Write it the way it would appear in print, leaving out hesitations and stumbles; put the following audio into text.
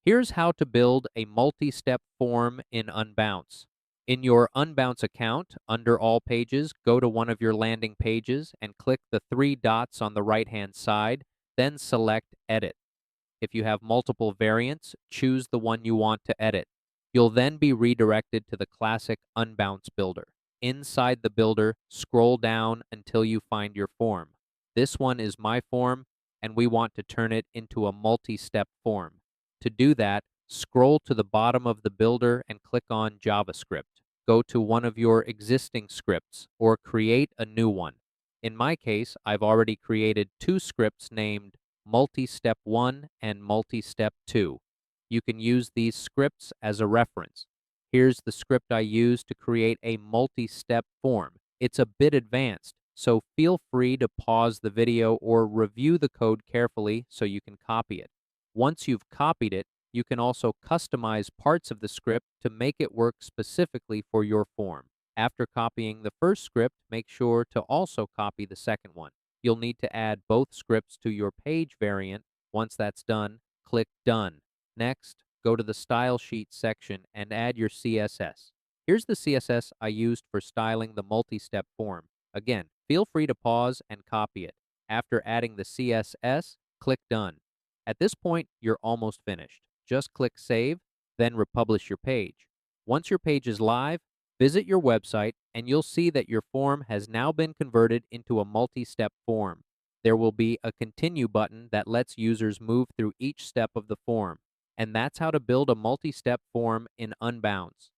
Here's how to build a multi-step form in Unbounce. In your Unbounce account, under All Pages, go to one of your landing pages and click the three dots on the right-hand side, then select Edit. If you have multiple variants, choose the one you want to edit. You'll then be redirected to the classic Unbounce builder. Inside the builder, scroll down until you find your form. This one is my form, and we want to turn it into a multi-step form. To do that, scroll to the bottom of the builder and click on JavaScript. Go to one of your existing scripts or create a new one. In my case, I've already created two scripts named Multi-Step 1 and Multi-Step 2. You can use these scripts as a reference. Here's the script I used to create a multi-step form. It's a bit advanced, so feel free to pause the video or review the code carefully so you can copy it. Once you've copied it, you can also customize parts of the script to make it work specifically for your form. After copying the first script, make sure to also copy the second one. You'll need to add both scripts to your page variant. Once that's done, click Done. Next, go to the Style Sheet section and add your CSS. Here's the CSS I used for styling the multi-step form. Again, feel free to pause and copy it. After adding the CSS, click Done. At this point, you're almost finished. Just click Save, then republish your page. Once your page is live, visit your website and you'll see that your form has now been converted into a multi-step form. There will be a Continue button that lets users move through each step of the form. And that's how to build a multi-step form in Unbounce.